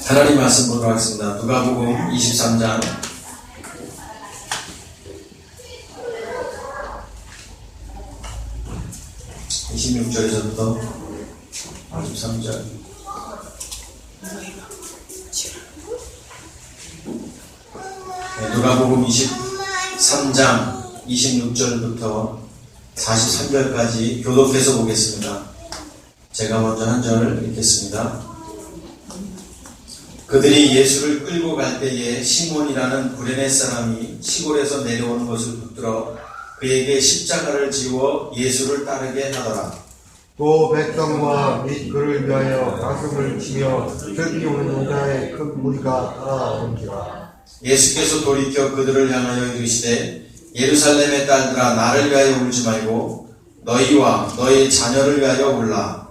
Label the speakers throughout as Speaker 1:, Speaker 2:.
Speaker 1: 하나님 말씀 보도록 하겠습니다. 누가복음 23장 26절에서부터 43절. 누가복음 23장 26절부터 43절까지 교독해서 보겠습니다. 제가 먼저 한 절을 읽겠습니다. 그들이 예수를 끌고 갈 때에 시몬이라는 구레네 사람이 시골에서 내려오는 것을 붙들어 그에게 십자가를 지워 예수를 따르게 하더라.
Speaker 2: 또 백성과 및 그를 위하여 가슴을 치며 듣기 오는 자의 큰 무리가 따라오는지라.
Speaker 1: 예수께서 돌이켜 그들을 향하여 이르시되 예루살렘의 딸들아 나를 위하여 울지 말고 너희와 너희 자녀를 위하여 울라.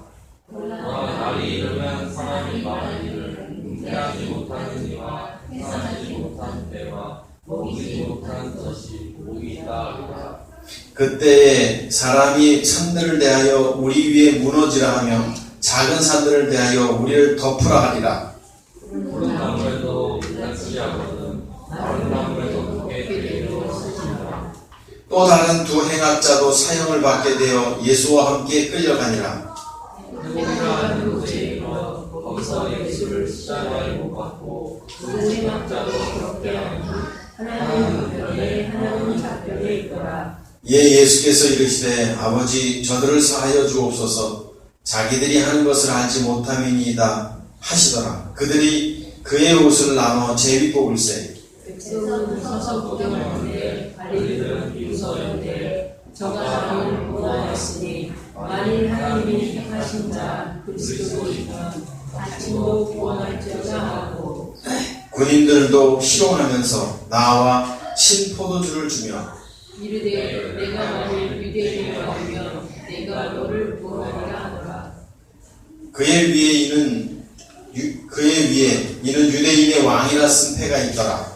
Speaker 3: 날이 이르면 사람이 많으리를 은퇴하지 못하는 이와 해산하지 못한 때와 먹이지 못한 것이 목이 있다.
Speaker 1: 그때에 사람이 산들을 대하여 우리 위에 무너지라 하며 작은 산들을 대하여 우리를 덮으라 하리라.
Speaker 3: 푸른 나무에도 빛나지 않거든 마른 나무에도 크게 되리라.
Speaker 1: 또 다른 두 행악자도 사형을 받게 되어 예수와 함께 끌려가니라.
Speaker 3: 누군가는 곳에 이르러 거기서 예수를 십자가에 못 박고 두 행악자도 그렇게 하니 하나는 우편에 하나는 좌편에 있더라.
Speaker 1: 예수께서 이르시되 아버지 저들을 사하여 주옵소서 자기들이 하는 것을 알지 못함이니이다 하시더라. 그들이 그의 옷을 나눠 제비뽑을세.
Speaker 4: 백성은 서서 구경하는데 관리들은 비웃었는데 저가 원하였으니 만일 하나님이 택하신 자 그리스도이면 아침도 구원할지어다 하고
Speaker 1: 군인들도 희롱하면서 나와 신포도주를 주며
Speaker 4: 이르되 내가 만일 유대인을 얻으면 내가 너를 구원하리라 하더라.
Speaker 1: 그의 위에 이는 유대인의 왕이라 쓴 패가 있더라.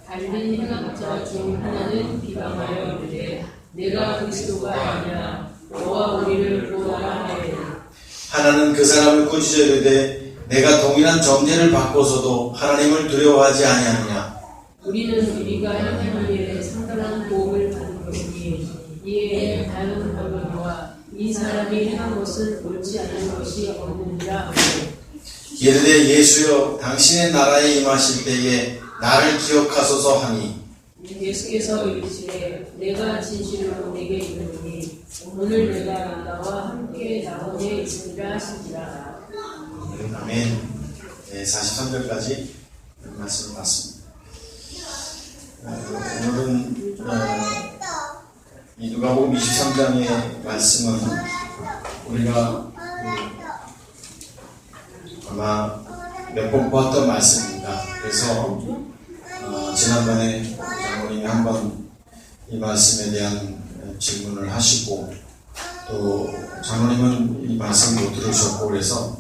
Speaker 4: 다른 행악자 중 하나는 비방하여 이르되 내가 그리스도가 아니냐 너와 우리를 구원하라 하되
Speaker 1: 하나는 그 사람을 꾸짖어 이르되 내가 동일한 정죄를 받고서도 하나님을 두려워하지 아니하느냐.
Speaker 4: 우리는 우리가 행하는 일에 상당한 도움을 받는 것이니 이에 다른 변론과 이 사람이 행한 것은 옳지 않은 것이 없느니라 하고
Speaker 1: 이르되 예수여 당신의 나라에 임하실 때에 나를 기억하소서 하니
Speaker 4: 예수께서 이르시되 내가 진실로 내게 이르노니 오늘 내가 나와 함께 낙원에 있으리라 하시니라.
Speaker 1: 아멘. 네, 43절까지 말씀을 봤습니다. 오늘은 이 누가복음 23장의 말씀은 우리가 아마 몇 번 보았던 말씀입니다. 그래서 지난번에 장로님이 한번 이 말씀에 대한 질문을 하시고 또 장로님은 이 말씀을 못 들으셨고 그래서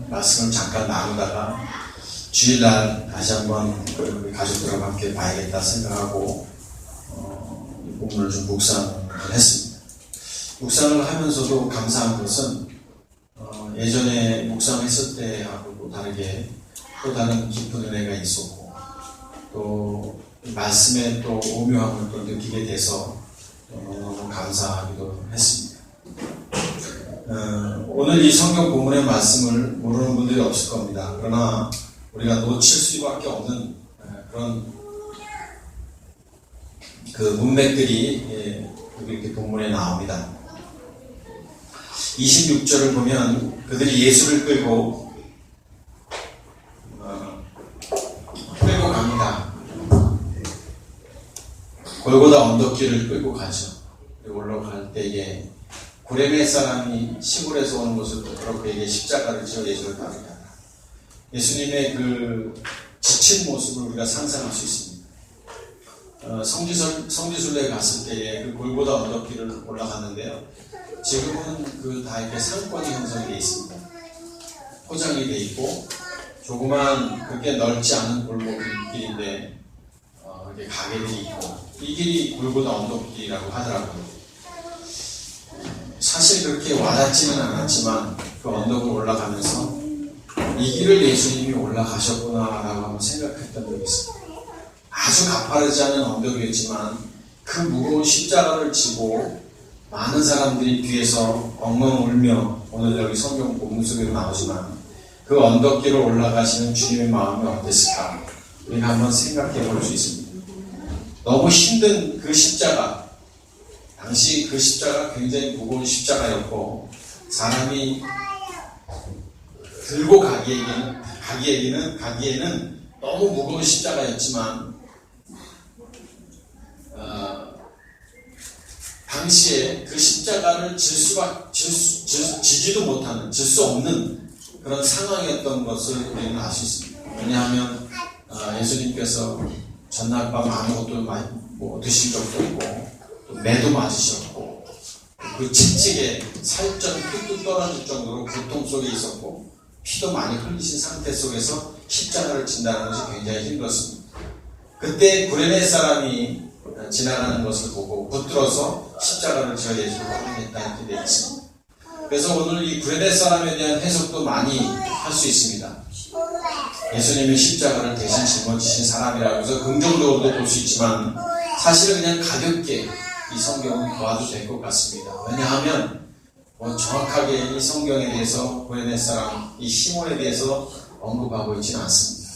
Speaker 1: 말씀을 잠깐 나누다가 주일날 다시 한번 우리 가족들과 함께 봐야겠다 생각하고 이 본문을 좀 묵상을 했습니다. 묵상을 하면서도 감사한 것은 예전에 묵상했을 때하고 다르게 또 다른 깊은 은혜가 있었고 또 말씀의 또 오묘함을 또 느끼게 돼서 너무 감사하기도 했습니다. 오늘 이 성경 본문의 말씀을 모르는 분들이 없을 겁니다. 그러나 우리가 놓칠 수밖에 없는 그런 그 문맥들이 이렇게 본문에 나옵니다. 26절을 보면 그들이 예수를 끌고 갑니다. 골고다 언덕길을 끌고 가죠. 그리고 올라갈 때에 구레네 사람이 시골에서 오는 것을 붙들어 그에게 십자가를 지어 예수를 따르게 하라. 예수님의 그 지친 모습을 우리가 상상할 수 있습니다. 성지순례에 갔을 때에 그 골고다 언덕길을 올라갔는데요. 지금은 그 다 이렇게 상권이 형성이 되어 있습니다. 포장이 되어 있고 조그만 그렇게 넓지 않은 골목길인데 이렇게 가게들이 있고 이 길이 골고다 언덕길이라고 하더라고요. 사실 그렇게 와닿지는 않았지만 그 언덕을 올라가면서 이 길을 예수님이 올라가셨구나라고 한번 생각했던 적이 있습니다. 아주 가파르지 않은 언덕이었지만 그 무거운 십자가를 지고 많은 사람들이 뒤에서 엉엉 울며, 오늘 여기 성경 본문 속에도 나오지만 그 언덕길을 올라가시는 주님의 마음이 어땠을까 우리가 한번 생각해 볼 수 있습니다. 너무 힘든 그 십자가, 당시 그 십자가 굉장히 무거운 십자가였고 사람이 들고 가기에는 너무 무거운 십자가였지만 당시에 그 십자가를 지지도 못하는, 질 수 없는 그런 상황이었던 것을 우리는 알 수 있습니다. 왜냐하면 예수님께서 전날 밤 아무것도 드신 적도 없고 또 매도 맞으셨고 그 채찍에 살점 뚝뚝 떨어질 정도로 고통 속에 있었고 피도 많이 흘리신 상태 속에서 십자가를 진다는 것이 굉장히 힘들었습니다. 그때 구레네 사람이 지나가는 것을 보고 붙들어서 십자가를 저 예수를 확인했다 이렇게 되어 있습니다. 그래서 오늘 이 구레네 사람에 대한 해석도 많이 할 수 있습니다. 예수님이 십자가를 대신 짊어지신 사람이라고 해서 긍정적으로도 볼 수 있지만 사실은 그냥 가볍게 이 성경은 봐도 될 것 같습니다. 왜냐하면 정확하게 이 성경에 대해서 구레네 사람, 이 시몬에 대해서 언급하고 있지는 않습니다.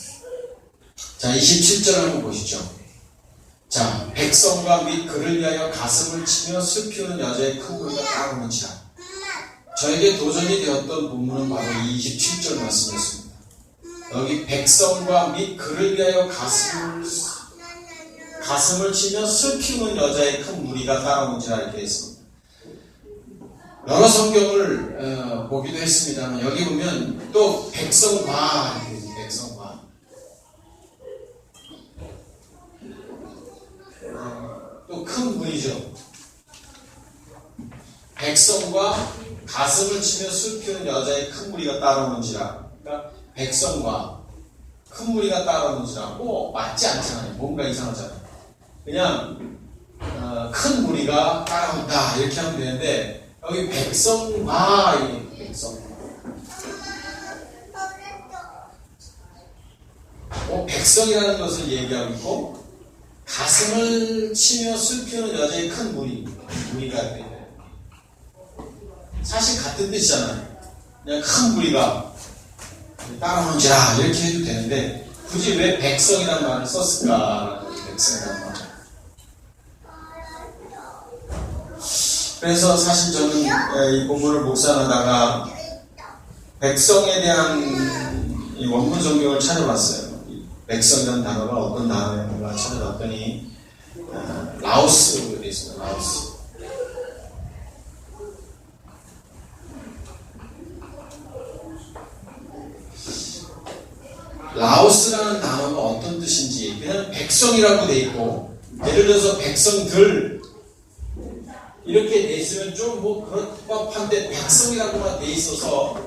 Speaker 1: 자, 27절 한번 보시죠. 자, 백성과 및 그를 위하여 가슴을 치며 슬피우는 여자의 큰 소리가 따르는지라. 저에게 도전이 되었던 본문은 바로 이 27절 말씀이었습니다. 여기 백성과 및 그를 위하여 가슴을 치며 슬피우는 여자의 큰 무리가 따라오는지라 이렇게 했습니다. 여러 성경을 보기도 했습니다만 여기 보면 또 백성과 또 큰 무리죠. 백성과 가슴을 치며 슬피우는 여자의 큰 무리가 따라오는지라. 그러니까 백성과 큰 무리가 따라오는지라 맞지 않잖아요. 뭔가 이상하잖아요. 그냥 큰 무리가 따라온다 이렇게 하면 되는데 여기 백성과 백성이라는 것을 얘기하고 있고 가슴을 치며 슬피우는 여자의 큰 무리가 돼요. 사실 같은 뜻이잖아요. 그냥 큰 무리가 따라오는지라 이렇게 해도 되는데 굳이 왜 백성이라는 말을 썼을까? 백성이라는 말. 그래서 사실 저는 이 본문을 묵상하다가 백성에 대한 이 원문 성경을 찾아봤어요. 백성이라는 단어가 어떤 단어인가 찾아봤더니 라오스로 되어 있습니다. 라오스. 라오스라는 단어가 어떤 뜻인지 그냥 백성이라고 되어 있고 예를 들어서 백성들 이렇게 돼 있으면 좀 그럴 법한데 백성이라고만 돼 있어서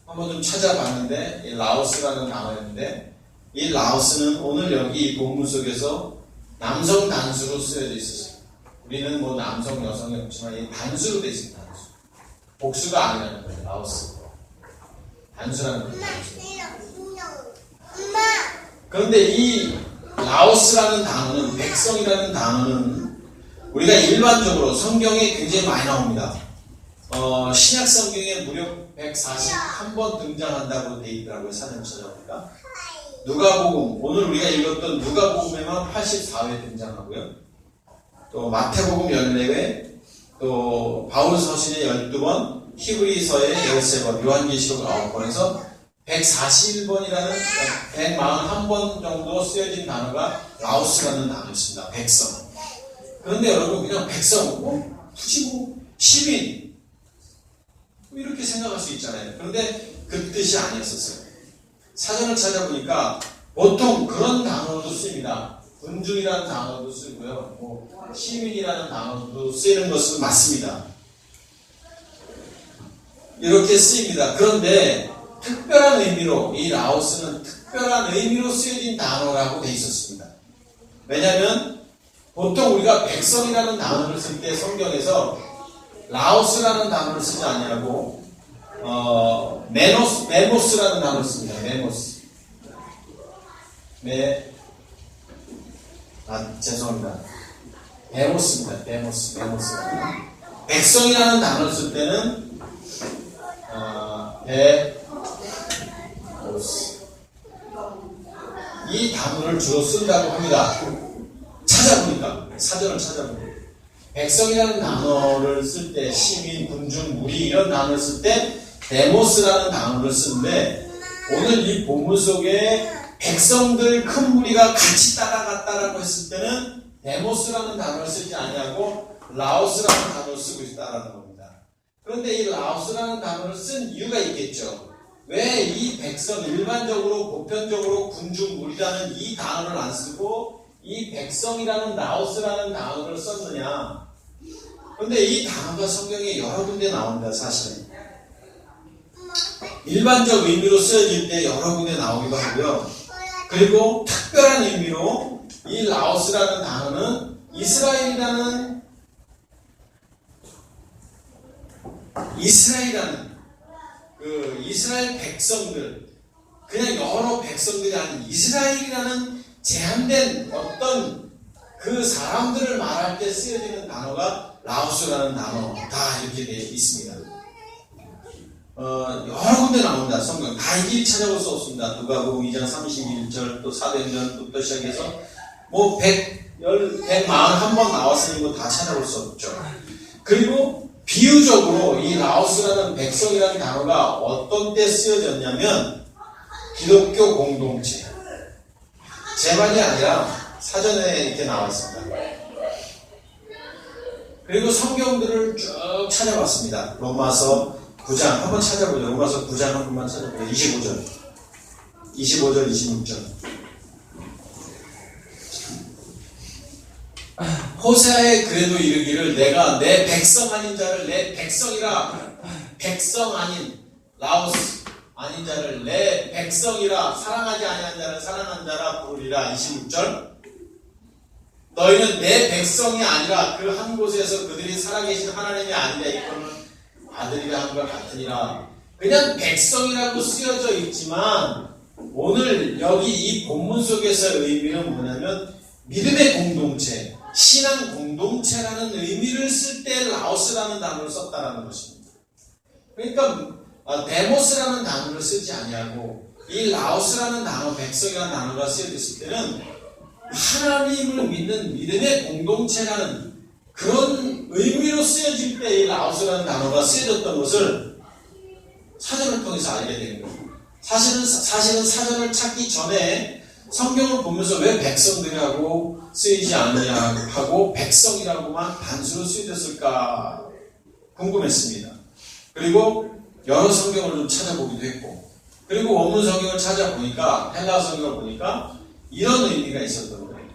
Speaker 1: 한번 좀 찾아봤는데 이 라오스라는 단어였는데 이 라오스는 오늘 여기 이 본문 속에서 남성 단수로 쓰여져 있었어요. 우리는 남성, 여성이 없지만 이 단수로 되어 있습니다. 단수. 복수가 아니라는 거예요. 라오스. 단수라는 거예요. 그런데 이 라오스라는 단어는, 백성이라는 단어는 우리가 일반적으로 성경에 굉장히 많이 나옵니다. 신약 성경에 무려 141번 등장한다고 되어 있더라고요. 사전 찾아보니까. 누가복음, 오늘 우리가 읽었던 누가복음에만 84회 등장하고요. 또 마태복음 14회, 또 바울 서신에 12번, 히브리서에 13번, 요한계시록 9번에서 141번이라는 141번 정도 쓰여진 단어가 라오스라는 단어였습니다. 백성. 그런데 여러분 그냥 백성, 굳이 시민 이렇게 생각할 수 있잖아요. 그런데 그 뜻이 아니었었어요. 사전을 찾아보니까 보통 그런 단어도 쓰입니다. 군중이라는 단어도 쓰고요. 시민이라는 단어도 쓰이는 것은 맞습니다. 이렇게 쓰입니다. 그런데 특별한 의미로 이 라오스는 특별한 의미로 쓰여진 단어라고 되어 있었습니다. 왜냐하면 보통 우리가 백성이라는 단어를 쓸 때 성경에서 라오스라는 단어를 쓰지 아니하고 메모스라는 단어를 씁니다. 죄송합니다. 데모스입니다. 데모스. 백성이라는 단어를 쓸 때는 데모스. 이 단어를 주로 쓴다고 합니다. 찾아보니까, 사전을 찾아보니까. 백성이라는 단어를 쓸 때, 시민, 군중, 무리 이런 단어를 쓸 때 데모스라는 단어를 쓰는데, 오늘 이 본문 속에 백성들 큰 무리가 같이 따라갔다라고 했을 때는 데모스라는 단어를 쓰지 아니하고 라오스라는 단어를 쓰고 있다라는 겁니다. 그런데 이 라오스라는 단어를 쓴 이유가 있겠죠. 왜 이 백성, 일반적으로 보편적으로 군중 무리라는 이 단어를 안 쓰고 이 백성이라는 라오스라는 단어를 썼느냐? 그런데 이 단어가 성경에 여러 군데 나옵니다. 사실은 일반적 의미로 쓰여질 때 여러 군데 나오기도 하고요. 그리고 특별한 의미로 이 라오스라는 단어는 이스라엘 백성들, 그냥 여러 백성들이 아닌 이스라엘이라는 제한된 어떤 그 사람들을 말할 때 쓰여지는 단어가 라오스라는 단어다 이렇게 되어 있습니다. 여러 군데 나옵니다. 성경 다 일일이 찾아볼 수 없습니다. 누가복음 2장 31절 또 사도행전부터 시작해서 뭐 141번 나왔으니 뭐 다 찾아볼 수 없죠. 그리고 비유적으로 이 라오스라는 백성이라는 단어가 어떤 때 쓰여졌냐면 기독교 공동체, 제 말이 아니라 사전에 이렇게 나와 있습니다. 그리고 성경들을 쭉 찾아봤습니다. 로마서 9장 한번 찾아보죠. 로마서 9장 한 번만 찾아보죠. 25절, 26절. 호세아에 그래도 이르기를 내가 내 백성 아닌 자를 내 백성이라, 백성 아닌 라오스 아닌 자를 내 백성이라, 사랑하지 아니한 자를 사랑한 자라 부르리라. 26절. 너희는 내 백성이 아니라 그 한 곳에서 그들이 살아계신 하나님이 아니라 이거는 아들이라 한 것 같으니라. 그냥 백성이라고 쓰여져 있지만 오늘 여기 이 본문 속에서 의미는 뭐냐면 믿음의 공동체, 신앙 공동체라는 의미를 쓸 때 라오스라는 단어를 썼다라는 것입니다. 그러니까 데모스라는 단어를 쓰지 아니하고 이 라오스라는 단어, 백성이라는 단어가 쓰여졌을 때는 하나님을 믿는 믿음의 공동체라는 그런 의미로 쓰여질 때 이 라오스라는 단어가 쓰여졌던 것을 사전을 통해서 알게 되는 거예요. 사실은 사전을 찾기 전에 성경을 보면서 왜 백성들이라고 쓰이지 않느냐 하고 백성이라고만 단수로 쓰여졌을까 궁금했습니다. 그리고 여러 성경을 좀 찾아보기도 했고, 그리고 원문 성경을 찾아보니까, 헬라어 성경을 보니까 이런 의미가 있었던 거예요.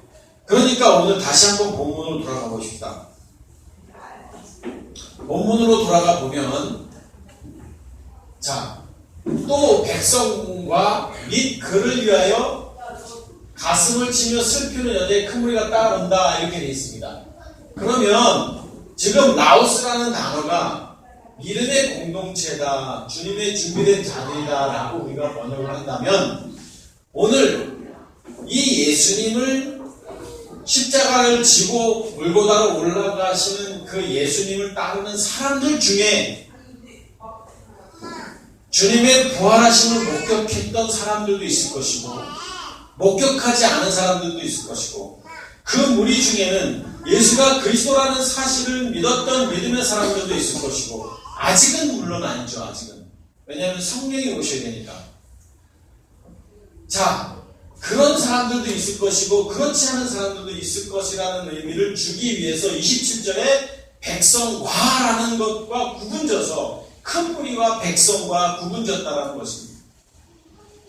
Speaker 1: 그러니까 오늘 다시 한번 본문으로 돌아가 보십시다. 본문으로 돌아가 보면, 자, 또 백성과 및 그를 위하여 가슴을 치며 슬피는 여자의 큰 무리가 따라온다 이렇게 되어 있습니다. 그러면 지금 라오스라는 단어가 믿음의 공동체다, 주님의 준비된 자들이다 라고 우리가 번역을 한다면, 오늘 이 예수님을 십자가를 지고 골고다로 올라가시는 그 예수님을 따르는 사람들 중에 주님의 부활하심을 목격했던 사람들도 있을 것이고 목격하지 않은 사람들도 있을 것이고, 그 무리 중에는 예수가 그리스도라는 사실을 믿었던 믿음의 사람들도 있을 것이고, 아직은 물론 아니죠. 아직은. 왜냐하면 성령이 오셔야 되니까. 자, 그런 사람들도 있을 것이고 그렇지 않은 사람들도 있을 것이라는 의미를 주기 위해서 27절에 백성과라는 것과 구분져서 큰 무리와 백성과 구분졌다라는 것입니다.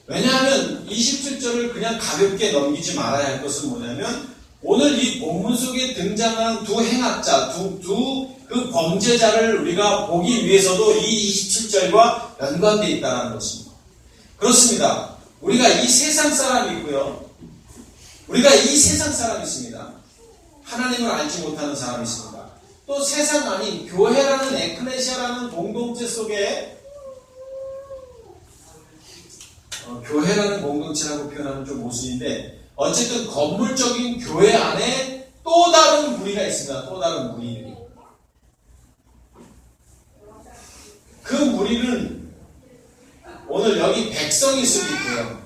Speaker 1: 왜냐하면 27절을 그냥 가볍게 넘기지 말아야 할 것은 뭐냐면, 오늘 이 본문 속에 등장한 두 행악자, 그 범죄자를 우리가 보기 위해서도 이 27절과 연관되어 있다는 것입니다. 그렇습니다. 우리가 이 세상 사람이 있고요. 우리가 이 세상 사람이 있습니다. 하나님을 알지 못하는 사람이 있습니다. 또 세상 아닌 교회라는 에클레시아라는 공동체 속에 교회라는 공동체라고 표현하면 좀 모순인데 어쨌든 건물적인 교회 안에 또 다른 무리가 있습니다. 또 다른 무리들이. 그 무리는 오늘 여기 백성일 수도 있고요.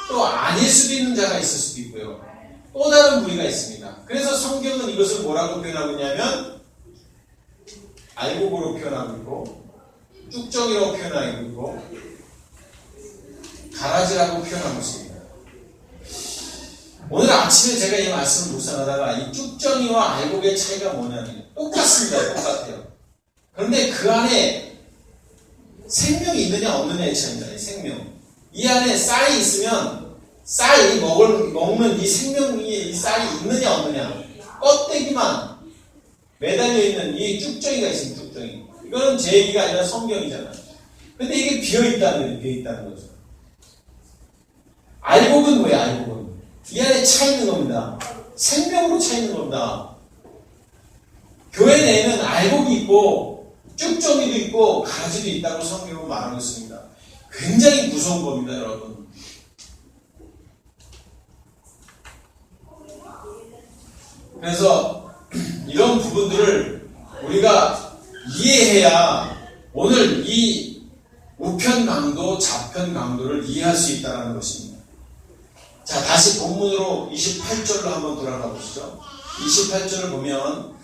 Speaker 1: 또 아닐 수도 있는 자가 있을 수도 있고요. 또 다른 무리가 있습니다. 그래서 성경은 이것을 뭐라고 표현하고 있냐면 알곡으로 표현하고 있고 쭉정이라고 표현하고 있고 가라지라고 표현하고 있습니다. 오늘 아침에 제가 이 말씀을 묵상하다가 이 쭉정이와 알곡의 차이가 뭐냐면 똑같습니다. 똑같아요. 그런데 그 안에 생명이 있느냐 없느냐의 차이입니다. 생명. 이 안에 쌀이 있으면 쌀이 먹는 이 생명이 이 쌀이 있느냐 없느냐. 껍데기만 매달려 있는 이 쭉정이가 있습니다. 쭉정이. 이거는 제 얘기가 아니라 성경이잖아요. 근데 이게 비어있다는 거예요. 비어있다는 거죠. 알곡은 뭐예요? 알곡은 이 안에 차 있는 겁니다. 생명으로 차 있는 겁니다. 교회 내에는 알곡이 있고 쭉정이도 있고 가지도 있다고 성경은 말하고 있습니다. 굉장히 무서운 겁니다, 여러분. 그래서 이런 부분들을 우리가 이해해야 오늘 이 우편 강도, 좌편 강도를 이해할 수 있다는 것입니다. 자, 다시 본문으로 28절로 한번 돌아가 보시죠. 28절을 보면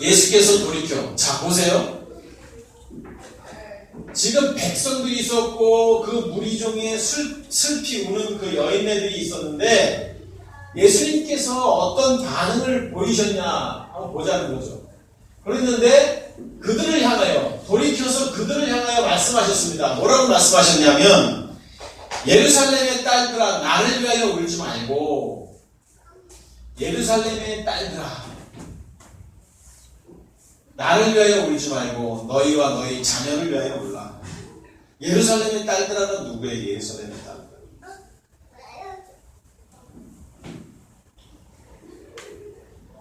Speaker 1: 예수께서 돌이켜, 자 보세요. 지금 백성들이 있었고 그 무리 중에 슬피 우는 그 여인네들이 있었는데 예수님께서 어떤 반응을 보이셨냐 한번 보자는 거죠. 그랬는데 그들을 향하여 돌이켜서 그들을 향하여 말씀하셨습니다. 뭐라고 말씀하셨냐면 예루살렘의 딸들아 나를 위하여 울지 말고 예루살렘의 딸들아 나를 위하여 울지 말고 너희와 너희 자녀를 위하여 울라. 예루살렘의 딸들아는 누구예요? 예루살렘의 딸들.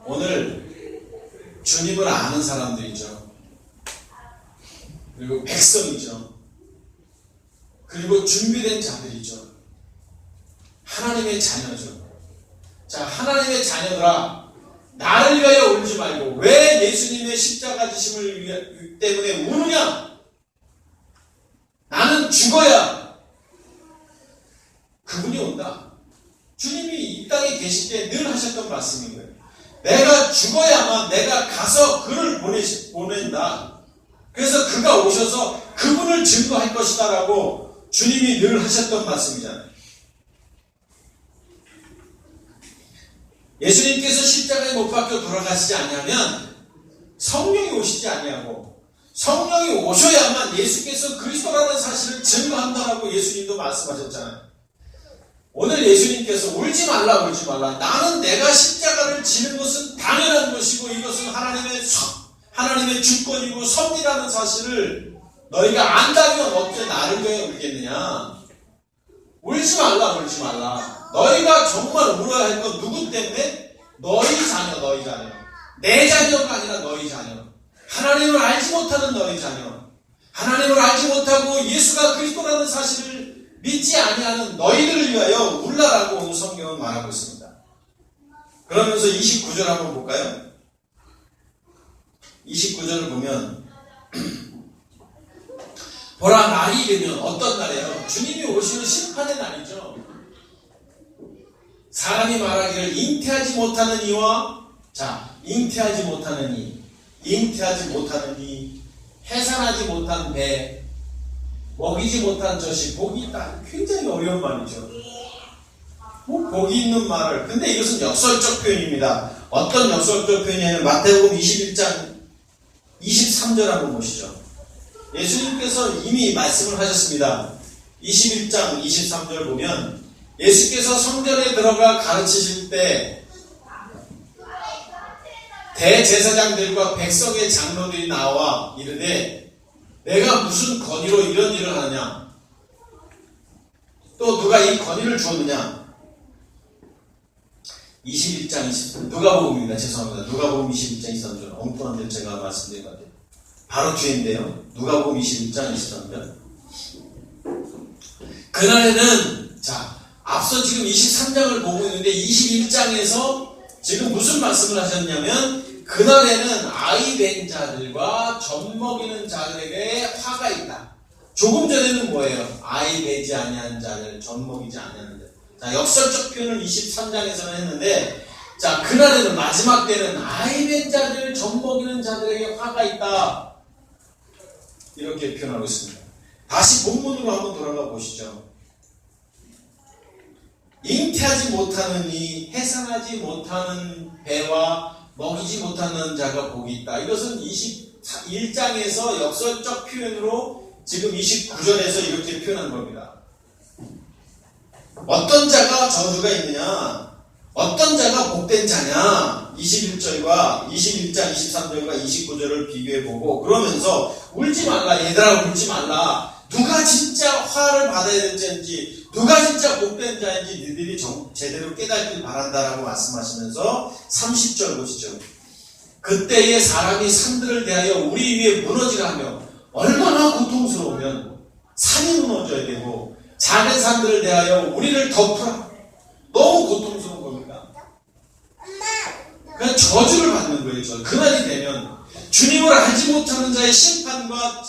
Speaker 1: 오늘 주님을 아는 사람들이죠. 그리고 백성이죠. 그리고 준비된 자들이죠. 하나님의 자녀죠. 자, 하나님의 자녀들아 나를 위하여 울지 말고 왜 예수님의 십자가 지심을 때문에 우느냐? 나는 죽어야 그분이 온다. 주님이 이 땅에 계실 때 늘 하셨던 말씀인 거예요. 내가 죽어야만 내가 가서 그를 보낸다. 그래서 그가 오셔서 그분을 증거할 것이다 라고 주님이 늘 하셨던 말씀이잖아요. 예수님께서 십자가에 못 박혀 돌아가시지 않냐면 성령이 오시지 아니하고 성령이 오셔야만 예수께서 그리스도라는 사실을 증거한다라고 예수님도 말씀하셨잖아요. 오늘 예수님께서 울지 말라 울지 말라. 나는 내가 십자가를 지는 것은 당연한 것이고 이것은 하나님의 주권이고 섭리라는 사실을 너희가 안다면 어째 나를 위해 울겠느냐. 울지 말라 울지 말라. 너희가 정말 울어야 할 건 누구 때문에? 너희 자녀. 내 자녀가 아니라 너희 자녀. 하나님을 알지 못하는 너희 자녀. 하나님을 알지 못하고 예수가 그리스도라는 사실을 믿지 아니하는 너희들을 위하여 울라라고 오늘 성경은 말하고 있습니다. 그러면서 29절 한번 볼까요? 29절을 보면 보라 날이 이르면 어떤 날이에요? 주님이 오시는 심판의 날이죠. 사람이 말하기를 잉태하지 못하는 이와 잉태하지 못하는 이, 해산하지 못한 배, 먹이지 못한 젖이 복이 있다. 굉장히 어려운 말이죠. 복이 있는 말을. 근데 이것은 역설적 표현입니다. 어떤 역설적 표현이냐면 마태복음 21장 23절 한번 보시죠. 예수님께서 이미 말씀을 하셨습니다. 21장 23절 보면 예수께서 성전에 들어가 가르치실 때 대제사장들과 백성의 장로들이 나와 이르되 내가 무슨 권위로 이런 일을 하느냐? 또 누가 이 권위를 주었느냐? 21장 23절 누가복음입니다. 죄송합니다. 누가복음 21장 23절 엉뚱한 데 제가 말씀드린 것 같아요. 바로 뒤인데요. 누가복음 21장 23절. 그날에는 자 앞서 지금 23장을 보고 있는데 21장에서 지금 무슨 말씀을 하셨냐면 그날에는 아이 된 자들과 젖 먹이는 자들에게 화가 있다. 조금 전에는 뭐예요? 아이 되지 아니한 자들, 젖 먹이지 아니하는 자들. 자, 역설적 표현을 23장에서는 했는데 자, 그날에는 마지막 때는 아이 된 자들, 젖 먹이는 자들에게 화가 있다. 이렇게 표현하고 있습니다. 다시 본문으로 한번 돌아가 보시죠. 잉태하지 못하는 이 해산하지 못하는 배와 먹이지 못하는 자가 복이 있다. 이것은 21장에서 역설적 표현으로 지금 29절에서 이렇게 표현한 겁니다. 어떤 자가 저주가 있느냐? 어떤 자가 복된 자냐? 21절과 21장 23절과 29절을 비교해보고 그러면서 울지 말라 얘들아 울지 말라. 누가 진짜 화를 받아야 될지 누가 진짜 복된 자인지 너희들이 제대로 깨닫길 바란다라고 말씀하시면서 30절 보시죠. 그때에 사람이 산들을 대하여 우리 위에 무너지라 하며 얼마나 고통스러우면 산이 무너져야 되고 작은 산들을 대하여 우리를 덮으라. 너무 고통스러운 겁니다. 그냥 저주를 받는 거예요. 그날이 되면 주님을 알지 못하는 자의 심판과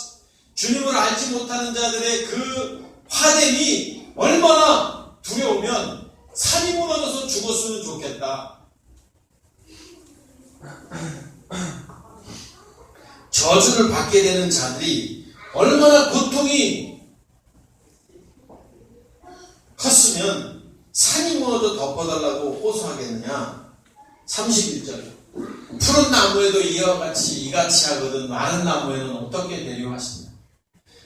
Speaker 1: 주님을 알지 못하는 자들의 그 화됨이 얼마나 두려우면 산이 무너져서 죽었으면 좋겠다. 저주를 받게 되는 자들이 얼마나 고통이 컸으면 산이 무너져 덮어달라고 호소하겠느냐. 31절. 푸른 나무에도 이와 같이 이같이 하거든 많은 나무에는 어떻게 되려 하시냐.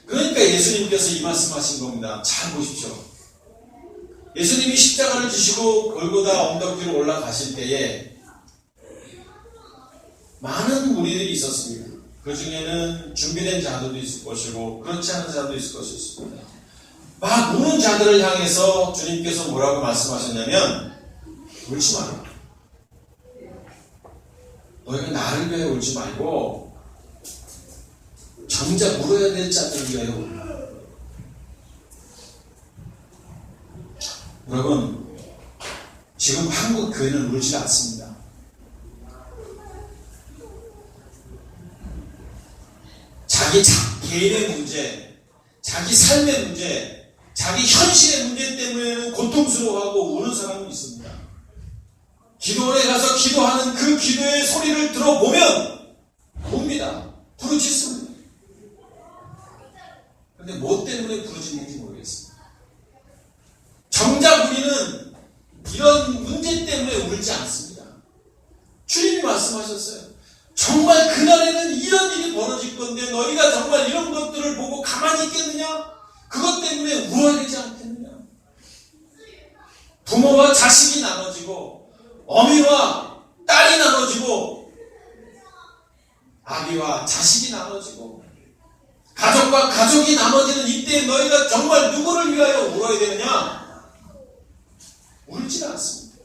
Speaker 1: 그러니까 예수님께서 이 말씀하신 겁니다. 잘 보십시오. 예수님이 십자가를 지시고 골고다 언덕길로 올라가실 때에 많은 무리들이 있었습니다. 그 중에는 준비된 자들도 있을 것이고 그렇지 않은 자도 있을 것이었습니다. 막 우는 자들을 향해서 주님께서 뭐라고 말씀하셨냐면 울지 마라. 너희가 나를 위해 울지 말고 정작 울어야 될 자들을 위하여 울라. 여러분, 지금 한국 교회는 울지 않습니다. 자기 개인의 문제, 자기 삶의 문제, 자기 현실의 문제 때문에는 고통스러워하고 우는 사람은 있습니다. 기도원에 가서 기도하는 그 기도의 소리를 들어보면 옵니다. 부르짖습니다. 그런데 뭐 때문에 부르짖는지 모르겠습니다. 정작 우리는 이런 문제 때문에 울지 않습니다. 주님이 말씀하셨어요. 정말 그날에는 이런 일이 벌어질 건데 너희가 정말 이런 것들을 보고 가만히 있겠느냐? 그것 때문에 울어야 되지 않겠느냐? 부모와 자식이 나눠지고 어미와 딸이 나눠지고 아비와 자식이 나눠지고 가족과 가족이 나눠지는 이때 너희가 정말 누구를 위하여 울어야 되느냐? 울지 않습니다.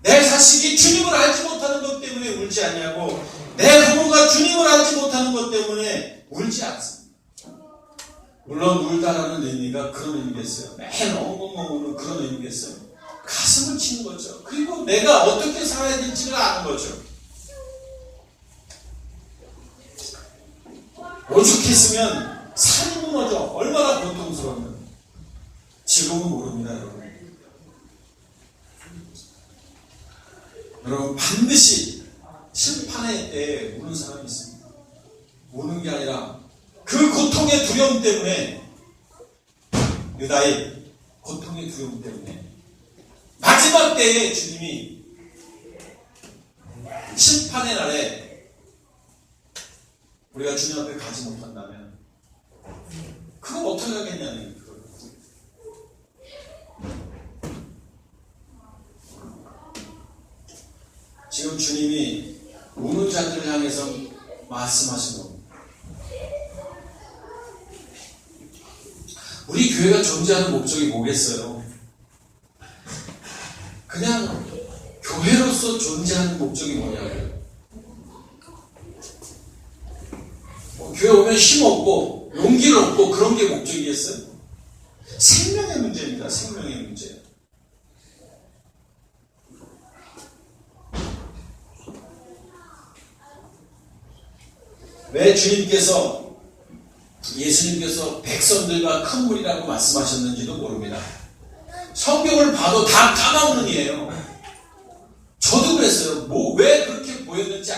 Speaker 1: 내 자식이 주님을 알지 못하는 것 때문에 울지 않냐고 내 부모가 주님을 알지 못하는 것 때문에 울지 않습니다. 물론 울다라는 의미가 그런 의미겠어요. 맨 엉엉엉 우는 그런 의미겠어요. 가슴을 치는 거죠. 그리고 내가 어떻게 살아야 될지를 아는 거죠. 오죽했으면 산이 무너져 얼마나 고통스러우면 지금은 모릅니다. 여러분 반드시 심판의 때에 우는 사람이 있습니다. 우는 게 아니라 그 고통의 두려움 때문에 유다의 고통의 두려움 때문에 마지막 때에 주님이 심판의 날에 우리가 주님 앞에 가지 못한다면 그건 어떻게 하겠냐는 거예요. 지금 주님이 우는 자들을 향해서 말씀하신 겁니다. 우리 교회가 존재하는 목적이 뭐겠어요? 그냥 교회로서 존재하는 목적이 뭐냐고요? 교회 오면 힘없고 용기를 얻고 그런 게 목적이겠어요? 생명의 문제입니다. 생명의 문제. 왜 예수님께서 백성들과 큰 무리라고 말씀하셨는지도 모릅니다. 성경을 봐도 다 까마귀이에요. 저도 그랬어요. 왜 그렇게 보였는지,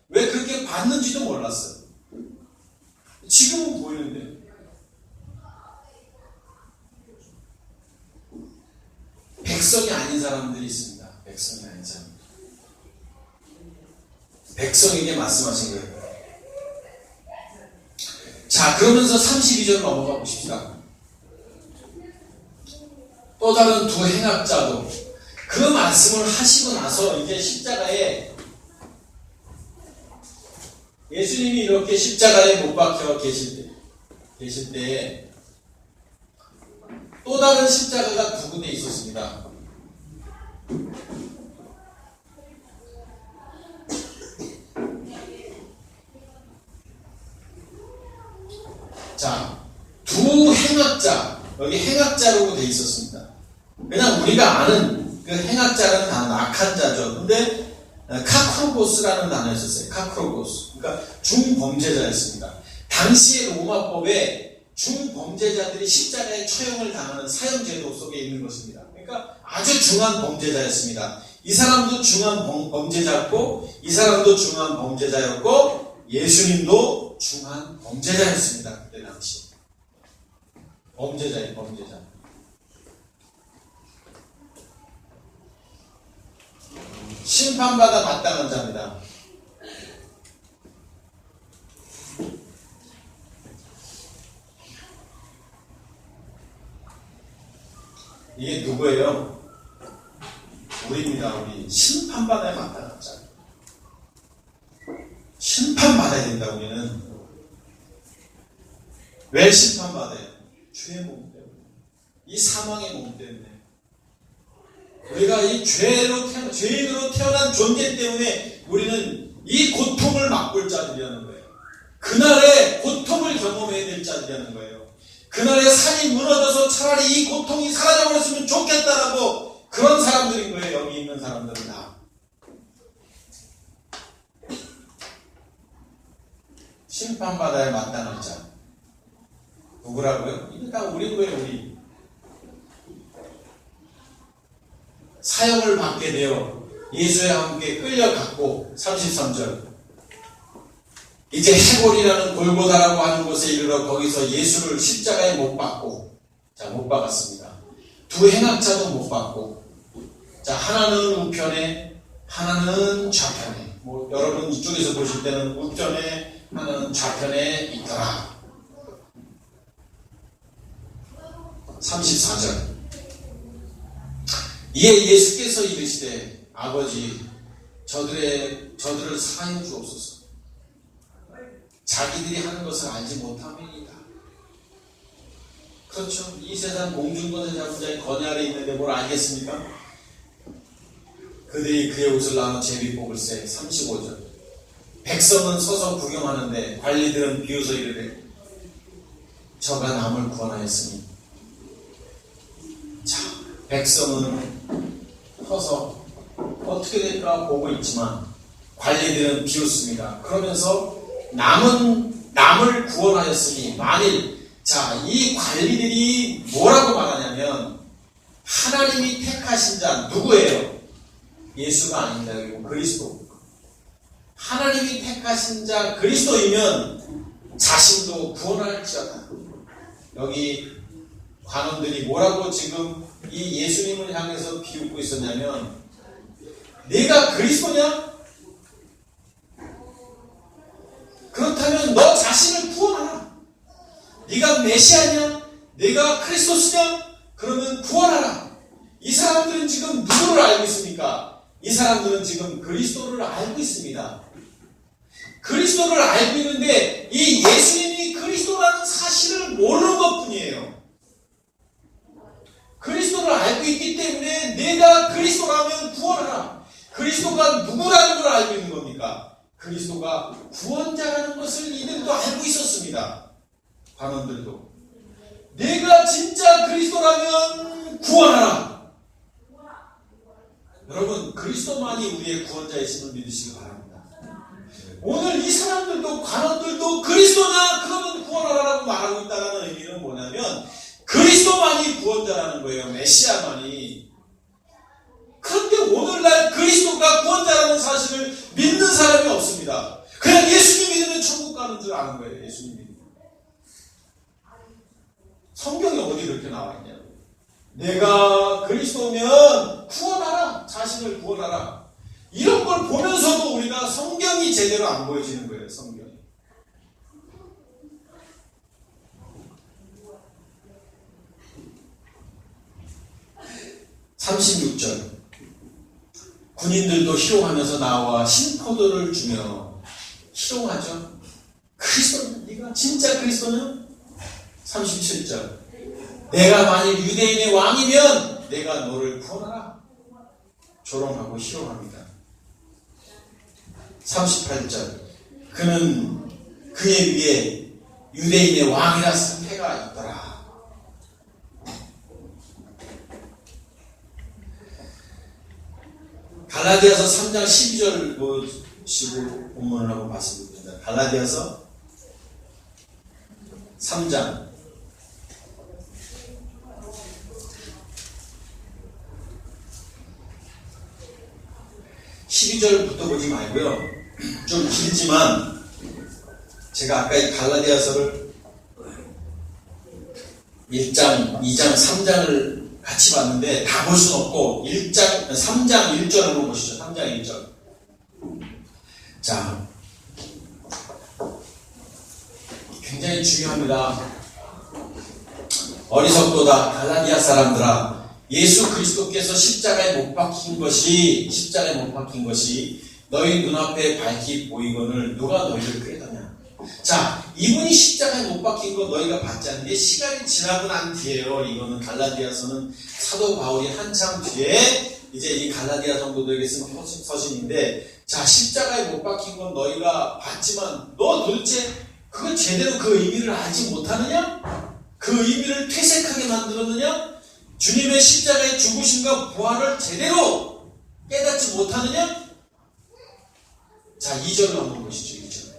Speaker 1: 왜 그렇게 봤는지도 몰랐어요. 지금은 보이는데. 백성이 아닌 사람들이 있습니다. 백성이 아닌 사람. 백성에게 말씀하신 거예요. 자, 그러면서 32절 넘어가 보십시다. 또 다른 두 행악자도 그 말씀을 하시고 나서 이제 십자가에 예수님이 이렇게 십자가에 못 박혀 계실 때에 또 다른 십자가가 두 군데 있었습니다. 자, 두 행악자, 여기 행악자라고 되어 있었습니다. 그냥 우리가 아는 그 행악자라는 단어, 악한 자죠. 근데 카크로고스라는 단어가 있었어요. 카크로고스. 그러니까 중범죄자였습니다. 당시의 로마법에 중범죄자들이 십자가에 처형을 당하는 사형제도 속에 있는 것입니다. 그러니까 아주 중한 범죄자였습니다. 이 사람도 중한 범죄자였고, 이 사람도 중한 범죄자였고, 예수님도 중한 범죄자였습니다. 그때 당시. 범죄자예요, 범죄자. 심판받아 마땅한 자입니다. 이게 누구예요? 우리입니다. 우리 심판받아야 마땅한 자. 심판받아야 된다. 우리는 왜 심판받아요? 죄의 몸 때문에, 이 사망의 몸 때문에, 우리가 이 죄인으로 태어난 존재 때문에 우리는 이 고통을 맛볼 자들이라는 거예요. 그날의 고통을 경험해야 될 자들이라는 거예요. 그날의 산이 무너져서 차라리 이 고통이 사라져버렸으면 좋겠다라고 그런 사람들인 거예요. 여기 있는 사람들은 다. 심판받아야 마땅한 자. 누구라고요? 이게 다 우리인 거예요. 우리. 사형을 받게 되어 예수와 함께 끌려갔고 33절 이제 해골이라는 골고다라고 하는 곳에 이르러 거기서 예수를 십자가에 못 박고, 자, 못 박았습니다. 두 행악자도 못 박고, 자, 하나는 우편에 하나는 좌편에, 여러분 이쪽에서 보실 때는 우편에 하나는 좌편에 있더라. 34절 이에 예수께서 이르시되 아버지 저들을 사하여 주옵소서. 자기들이 하는 것을 알지 못함이니이다. 그렇죠. 이 세상 공중권세 잡은 자의 권위 아래 있는데 뭘 알겠습니까? 그들이 그의 옷을 나눠 제비 뽑을세. 35절 백성은 서서 구경하는데 관리들은 비웃어 이르되 저가 남을 구원하였으니. 자, 백성은 서서 어떻게 될까 보고 있지만 관리들은 비웃습니다. 그러면서 남을 구원하였으니 만일, 자, 이 관리들이 뭐라고 말하냐면 하나님이 택하신 자 누구예요? 예수가 아닙니다. 그리고 그리스도. 하나님이 택하신 자 그리스도이면 자신도 구원할지어다. 여기 관원들이 뭐라고 지금 이 예수님을 향해서 비웃고 있었냐면, 네가 그리스도냐? 그렇다면 너 자신을 구원하라. 네가 메시아냐? 네가 크리스토스냐? 그러면 구원하라. 이 사람들은 지금 누구를 알고 있습니까? 이 사람들은 지금 그리스도를 알고 있습니다. 그리스도를 알고 있는데 이 예수님이 그리스도라는 사실을 모르는 것뿐이에요. 그리스도를 알고 있기 때문에 내가 그리스도라면 구원하라. 그리스도가 누구라는 걸 알고 있는 겁니까? 그리스도가 구원자라는 것을 이들도 알고 있었습니다. 했습니다. 관원들도. 내가 진짜 그리스도라면 구원하라. 여러분, 그리스도만이 우리의 구원자이심을 믿으시기 바랍니다. 오늘 이 사람들도 관원들도 그리스도냐 그러면 구원하라라고 말하고 있다는 의미는 뭐냐면 그리스도만이 구원자라는 거예요. 메시아만이. 그런데 오늘날 그리스도가 구원자라는 사실을 믿는 사람이 없습니다. 그냥 예수님 믿으면 천국 가는 줄 아는 거예요. 예수님 믿으면. 성경에 어디 그렇게 나와 있냐고. 내가 그리스도면 구원하라. 자신을 구원하라. 이런 걸 보면서도 우리가 성경이 제대로 안 보여지는 거예요. 성경이. (36절) 군인들도 희롱하면서 나와 신포도를 주며 희롱하죠. 그리스도는 네가 진짜 그리스도는? 37절 내가 만일 유대인의 왕이면 내가 너를 구원하라. 조롱하고 희롱합니다. 38절 그는 그의 위에 유대인의 왕이라 쓴 패가 있더라. 갈라디아서 3장 12절 보시고 본문을 한번 봤으면 됩니다. 갈라디아서 3장 12절부터 보지 말고요. 좀 길지만 제가 아까 이 갈라디아서를 1장, 2장, 3장을 같이 봤는데 다 볼 수는 없고 3장 1절을 보시죠. 3장 1절. 자, 굉장히 중요합니다. 어리석도다 갈라디아 사람들아, 예수 그리스도께서 십자가에 못 박힌 것이 너희 눈앞에 밝히 보이거늘 누가 너희를 꾀더냐. 자, 이분이 십자가에 못 박힌 거 너희가 봤지 않는데 시간이 지나고 난 뒤에요. 이거는 갈라디아서는 사도 바울이 한참 뒤에 이제 이 갈라디아 성도들에게 쓴 서신인데, 자, 십자가에 못 박힌 건 너희가 봤지만 너 도대체 그걸 제대로 그 의미를 알지 못하느냐? 그 의미를 퇴색하게 만들었느냐? 주님의 십자가의 죽으심과 부활을 제대로 깨닫지 못하느냐? 자, 2절을 한번 보시죠. 2절.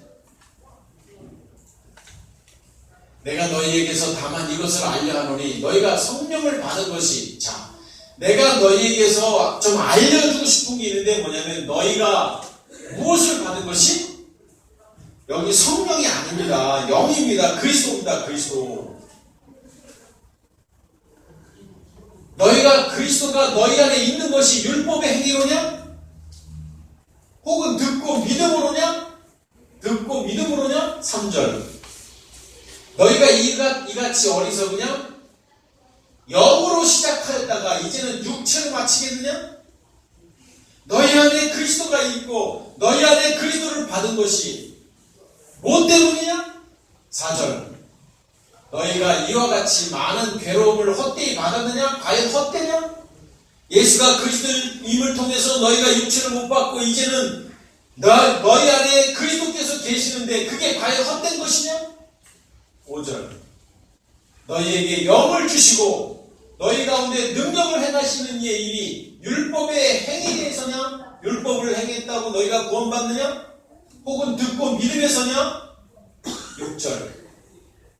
Speaker 1: 내가 너희에게서 다만 이것을 알려 하노니 너희가 성령을 받은 것이, 자, 내가 너희에게서 좀 알려주고 싶은 게 있는데 뭐냐면 너희가 무엇을 받은 것이? 여기 성령이 아닙니다. 영입니다. 그리스도입니다. 그리스도. 너희가 그리스도가 너희 안에 있는 것이 율법의 행위로냐? 혹은 듣고 믿음으로냐? 듣고 믿음으로냐? 3절. 너희가 이같이 어리석으냐? 영으로 시작하였다가 이제는 육체를 마치겠느냐? 너희 안에 그리스도가 있고 너희 안에 그리스도를 받은 것이 뭐 때문이냐? 4절. 너희가 이와 같이 많은 괴로움을 헛되이 받았느냐? 과연 헛되냐? 예수가 그리스도임을 통해서 너희가 육체를 못 받고 이제는 너희 안에 그리스도께서 계시는데 그게 과연 헛된 것이냐? 5절. 너희에게 영을 주시고 너희 가운데 능력을 행하시는 이의 일이 율법의 행위에서냐? 율법을 행했다고 너희가 구원받느냐? 혹은 듣고 믿음에서냐? 6절.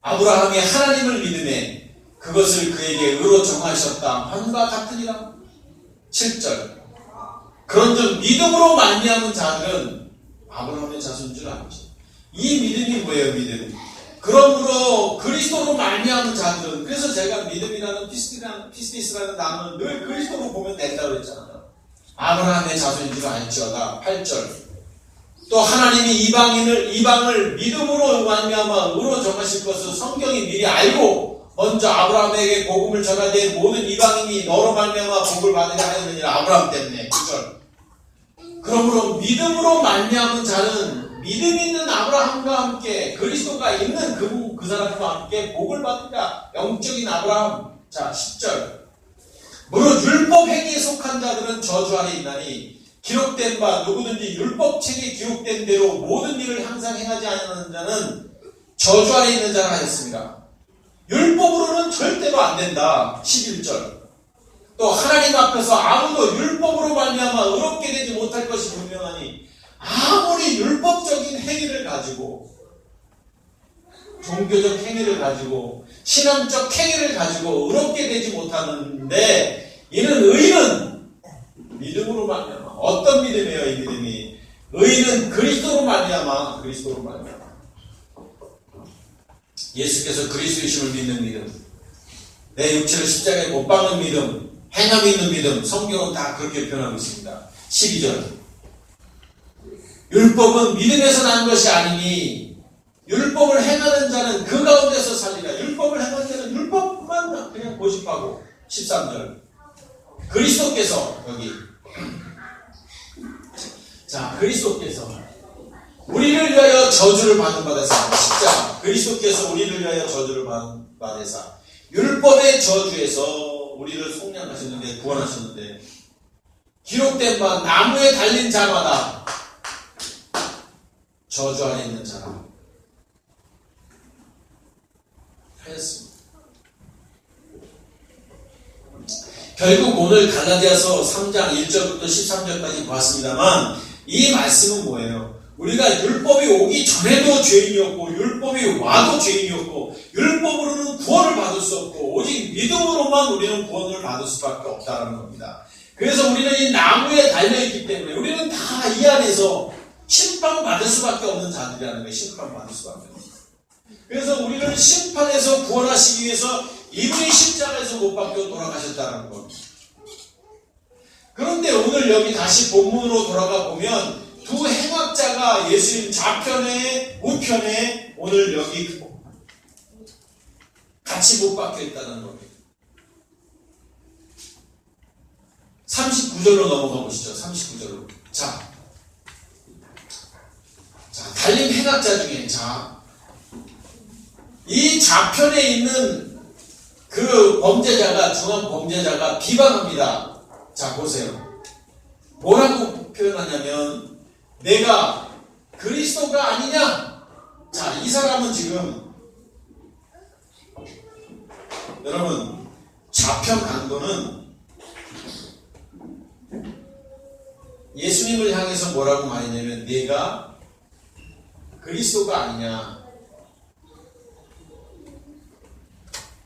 Speaker 1: 아브라함이 하나님을 믿음에 그것을 그에게 의로 정하셨다 함과 같으니라. 7절. 그런즉 믿음으로 말미암은 자들은 아브라함의 자손인 줄 알죠. 이 믿음이 뭐예요? 믿음. 그러므로 그리스도로 말미암은 자들은, 그래서 제가 믿음이라는 피스티스라는 단어는 늘 그리스도로 보면 된다고 그랬잖아요. 아브라함의 자손인 줄 알지어다. 8절. 또 하나님이 이방을 믿음으로 말미암아 의로 정하실 것을 성경이 미리 알고 먼저 아브라함에게 복음을 전하되 모든 이방인이 너로 말미암아 복을 받으려 하였느니라. 아브라함 때문에. 9절. 그러므로 믿음으로 말미암은 자는 믿음 있는 아브라함과 함께 그리스도가 있는 그 사람과 함께 복을 받으리라. 영적인 아브라함. 자, 10절. 무릇 율법 행위에 속한 자들은 저주 아래 있나니 기록된 바 누구든지 율법책에 기록된 대로 모든 일을 항상 행하지 않는 자는 저주 아래 있는 자라 하였습니다. 율법으로는 절대로 안 된다. 11절. 또 하나님 앞에서 아무도 율법으로 말미암아 의롭게 되지 못할 것이 분명하니 아무리 율법적인 행위를 가지고 종교적 행위를 가지고 신앙적 행위를 가지고 의롭게 되지 못하는데 이는 의는 믿음으로 말미암아. 어떤 믿음이에요? 이 믿음이 의는 그리스도로 말미암아. 그리스도로 말미암아. 예수께서 그리스도이심을 믿는 믿음, 내 육체를 십자가에 못 박는 믿음, 행함이 있는 믿음, 성경은 다 그렇게 표현하고 있습니다. 12절. 율법은 믿음에서 난 것이 아니니 율법을 행하는 자는 그 가운데서 살리라. 율법을 행하는 자는 율법만 그냥 고집하고. 13절. 그리스도께서 여기 자, 그리스도께서 우리를 위하여 저주를 받은 바되사. 십자가. 그리스도께서 우리를 위하여 저주를 받은 바되사 율법의 저주에서 우리를 속량하셨는데, 구원하셨는데, 기록된 바 나무에 달린 자마다 저주 아래 있는 자라 하였습니다. 결국 오늘 갈라디아서 3장 1절부터 13절까지 보았습니다만 이 말씀은 뭐예요? 우리가 율법이 오기 전에도 죄인이었고 율법이 와도 죄인이었고 율법으로는 구원을 받을 수 없고 오직 믿음으로만 우리는 구원을 받을 수밖에 없다는 겁니다. 그래서 우리는 이 나무에 달려있기 때문에 우리는 다 이 안에서 심판받을 수밖에 없는 자들이라는 거예요. 심판받을 수밖에 없는. 그래서 우리를 심판에서 구원하시기 위해서 이분이 십자가에서 못 박혀 돌아가셨다는 겁니다. 그런데 오늘 여기 다시 본문으로 돌아가 보면 두 행악자가 예수님 좌편에 우편에 오늘 여기 같이 못 박혀 있다는 겁니다. 39절로 넘어가 보시죠. 39절로. 자, 달린 행악자 중에 이 좌편에 있는 그 범죄자가 중앙 범죄자가 비방합니다. 자, 보세요. 뭐라고 표현하냐면 내가 그리스도가 아니냐? 자, 이 사람은 지금 여러분 좌편 강도는 예수님을 향해서 뭐라고 말했냐면 내가 그리스도가 아니냐.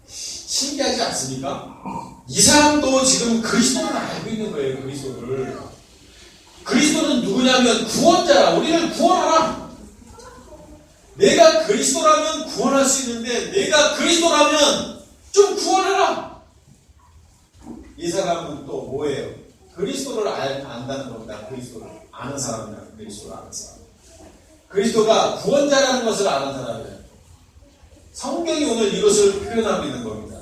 Speaker 1: 신기하지 않습니까? 이 사람도 지금 그리스도를 알고 있는 거예요. 그리스도는 누구냐면 구원자라. 우리를 구원하라. 내가 그리스도라면 구원할 수 있는데 내가 그리스도라면 좀 구원하라. 이 사람은 또 뭐예요? 그리스도를 안다는 겁니다. 그리스도를 아는 사람이다. 그리스도를 아는 사람. 그리스도가 구원자라는 것을 아는 사람이에요. 성경이 오늘 이것을 표현하고 있는 겁니다.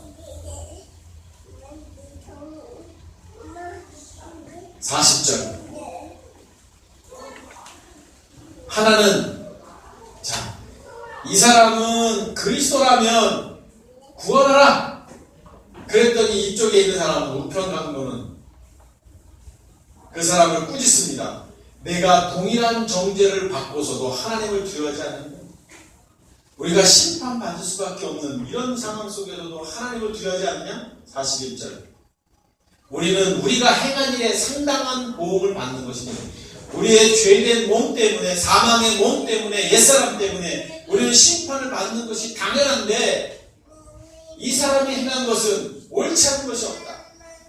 Speaker 1: 40절. 하나는 이 사람은 그리스도라면 구원하라. 그랬더니 이쪽에 있는 사람은 우편 강도는 그 사람을 꾸짖습니다. 내가 동일한 정죄를 받고서도 하나님을 두려워하지 않는다. 우리가 심판받을 수밖에 없는 이런 상황 속에서도 하나님을 두려워하지 않느냐? 41절. 우리는 우리가 행한 일에 상당한 보응을 받는 것입니다. 우리의 죄된 몸 때문에, 사망의 몸 때문에, 옛사람 때문에 우리는 심판을 받는 것이 당연한데 이 사람이 행한 것은 옳지 않은 것이 없다.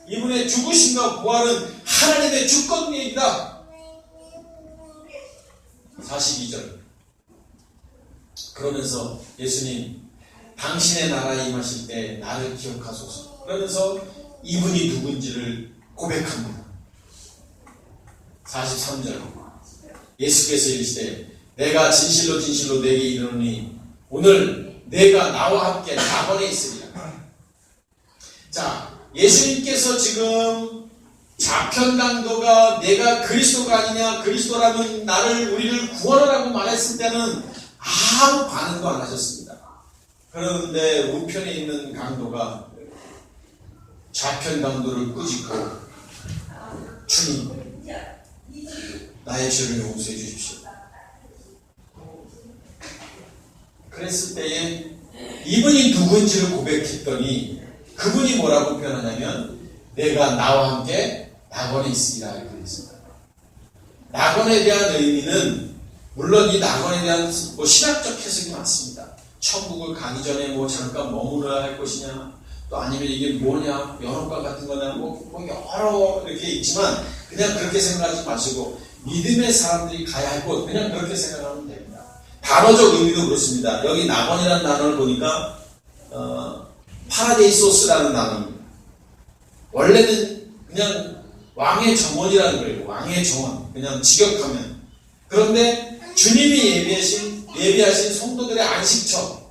Speaker 1: 이분의 죽으심과 부활은 하나님의 주권이다. 42절. 그러면서 예수님, 당신의 나라에 임하실 때 나를 기억하소서. 그러면서 이분이 누군지를 고백합니다. 43절. 예수께서 이르시되 내가 진실로 진실로 내게 이르노니 오늘 내가 나와 함께 낙원에 있으리라. 자, 예수님께서 지금 좌편 강도가 내가 그리스도가 아니냐, 그리스도라면 우리를 구원하라고 말했을 때는 아무 반응도 안 하셨습니다. 그런데 우편에 있는 강도가 좌편 강도를 꾸짖고 주님, 나의 죄를 용서해 주십시오. 그랬을 때에 이분이 누군지를 고백했더니 그분이 뭐라고 표현하냐면 내가 나와 함께 낙원에 있으리라 그랬습니다. 낙원에 대한 의미는 물론 이 낙원에 대한 신학적 해석이 많습니다. 천국을 가기 전에 잠깐 머무러야 할 것이냐, 또 아니면 이게 뭐냐, 연옥과 같은 거냐, 여러 이렇게 있지만 그냥 그렇게 생각하지 마시고 믿음의 사람들이 가야 할 곳, 그냥 그렇게 생각하면 됩니다. 단어적 의미도 그렇습니다. 여기 낙원이라는 단어를 보니까 파라데이소스라는 단어입니다. 원래는 그냥 왕의 정원이라는 거예요. 왕의 정원, 그냥 직역하면. 그런데 주님이 예비하신 성도들의 안식처입니다.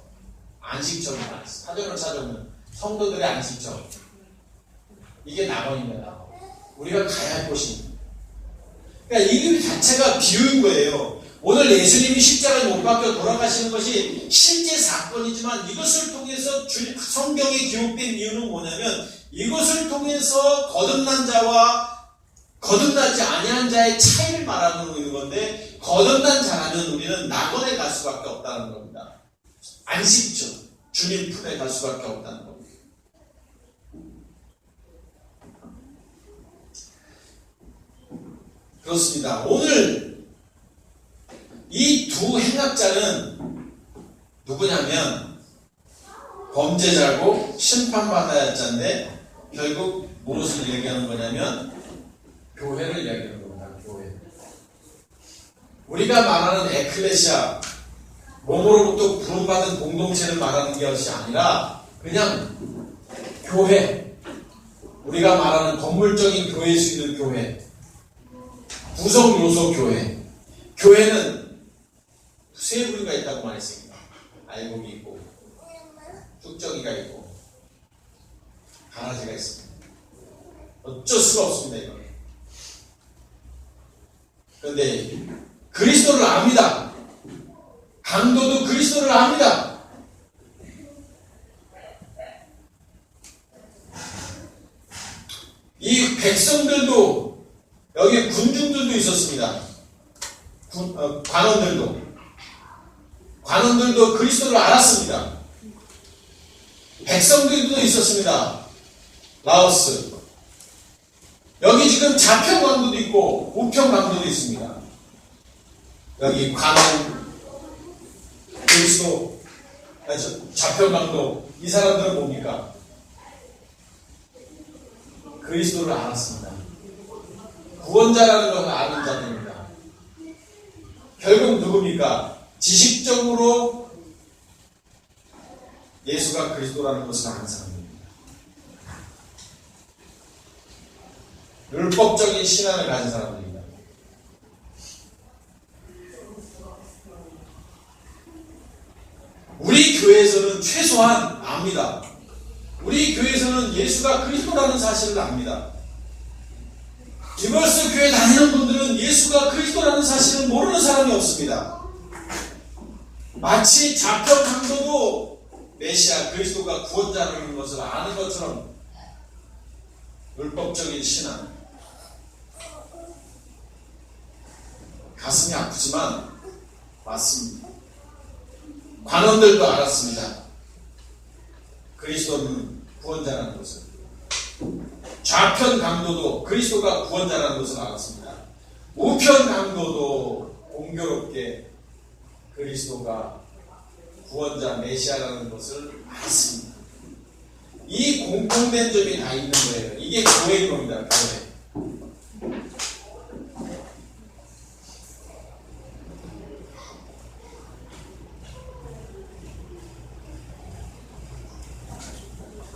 Speaker 1: 사전을 찾아보면 성도들의 안식처. 이게 낙원입니다. 우리가 가야 할 곳입니다. 그러니까 이름 자체가 비유인 거예요. 오늘 예수님이 십자가에 못 박혀 돌아가시는 것이 실제 사건이지만 이것을 통해서 성경에 기록된 이유는 뭐냐면 이것을 통해서 거듭난 자와 거듭나지 아니한 자의 차이를 말하고 있는 건데 거듭난 자라면 우리는 낙원에 갈 수밖에 없다는 겁니다. 안식처, 주님 품에 갈 수밖에 없다는 겁니다. 그렇습니다. 오늘 이 두 행악자는 누구냐면 범죄자고 심판받아야 할 자인데 결국 무엇을 얘기하는 거냐면 교회를 이야기하는 겁니다. 교회. 우리가 말하는 에클레시아, 몸으로부터 부름받은 공동체를 말하는 것이 아니라 그냥 교회. 우리가 말하는 건물적인 교회일 수 있는 교회. 구성 요소 교회. 교회는 세 부류가 있다고 말했습니다. 알곡이 있고, 뚝정이가 있고, 가라지가 있습니다. 어쩔 수가 없습니다, 이거는. 그런데 그리스도를 압니다. 강도도 그리스도를 압니다. 이 백성들도 여기 군중들도 있었습니다. 관원들도 그리스도를 알았습니다. 백성들도 있었습니다. 라오스. 여기 지금 좌편 강도도 있고 우편 강도도 있습니다. 여기 관원, 그리스도, 좌편 강도, 이 사람들은 뭡니까? 그리스도를 알았습니다. 구원자라는 것을 아는 자들입니다. 결국 누굽니까? 지식적으로 예수가 그리스도라는 것을 아는 사람입니다. 율법적인 신앙을 가진 사람들입니다. 우리 교회에서는 최소한 압니다. 우리 교회에서는 예수가 그리스도라는 사실을 압니다. 이벌스 교회 다니는 분들은 예수가 그리스도라는 사실을 모르는 사람이 없습니다. 마치 좌편 강도도 메시아 그리스도가 구원자라는 것을 아는 것처럼 율법적인 신앙, 가슴이 아프지만 맞습니다. 관원들도 알았습니다. 그리스도는 구원자라는 것을. 좌편 강도도 그리스도가 구원자라는 것을 알았습니다. 우편 강도도 공교롭게 그리스도가 구원자 메시아라는 것을 알았습니다. 이 공통된 점이 다 있는 거예요. 이게 교회인 겁니다. 교회.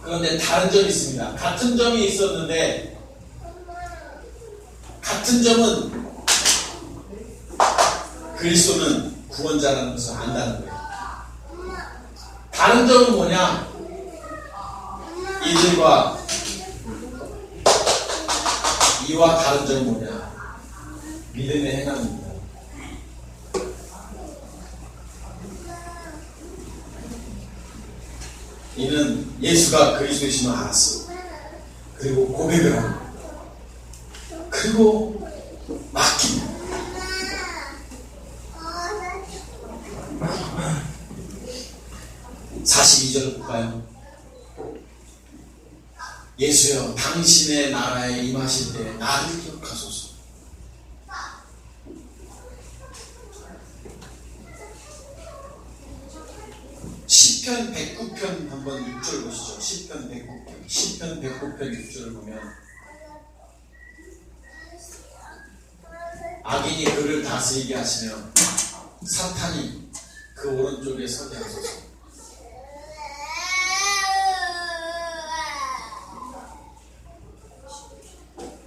Speaker 1: 그런데 다른 점이 있습니다. 같은 점이 있었는데 같은 점은 그리스도는 구원자라는 것을 안다는 거예요. 다른 점은 뭐냐? 이와 다른 점은 뭐냐? 믿음의 행함입니다. 이는 예수가 그리스도이심을 알았어. 그리고 고백을 하고, 그리고 맡깁니다. 같이 2절 볼까요? 예수여 당신의 나라에 임하실 때 나를 기억하소서. 시편 109편 한번 6절 보시죠. 시편 109편 6절을 보면 악인이 그를 다스리게 하시며 사탄이 그 오른쪽에 서게 하소서.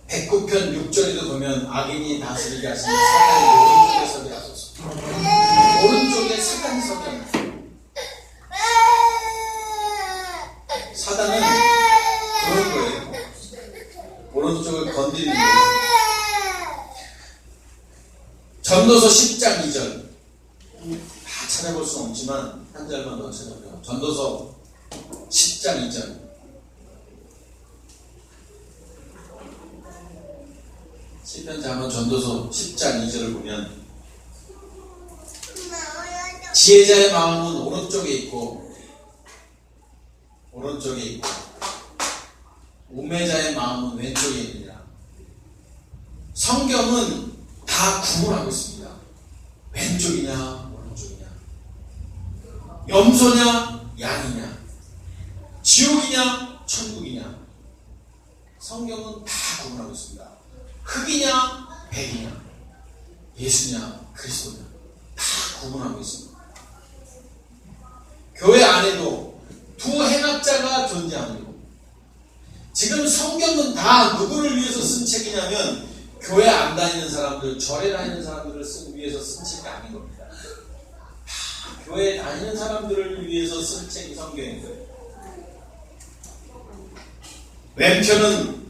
Speaker 1: 백구편 6절에도 보면 악인이 다스리게 하시며 사탄이 오른쪽에 서게 하소서. 오른쪽에 사탄이 서게 합니다. 사단은 그런 거예요. 오른쪽을 건드리는 거예요. 전도서 10장 2절 다 찾아볼 수는 없지만 한 절만 더 찾아보요. 전도서 10장 2절 시편자 한번 전도서 10장 2절을 보면 지혜자의 마음은 오른쪽에 있고 우매자의 마음은 왼쪽에 있느니라. 성경은 다 구분하고 있습니다. 왼쪽이냐 오른쪽이냐, 염소냐 양이냐, 지옥이냐 천국이냐, 성경은 다 구분하고 있습니다. 흑이냐 백이냐, 예수냐 그리스도냐 다 구분하고 있습니다. 교회 안에도 두 행악자가 존재합니다. 지금 성경은 다 누구를 위해서 쓴 책이냐면 교회 안 다니는 사람들, 절에 다니는 사람들을 위해서 쓴 책이 아닌 겁니다. 다 교회 다니는 사람들을 위해서 쓴 책이 성경인 거예요. 왼편은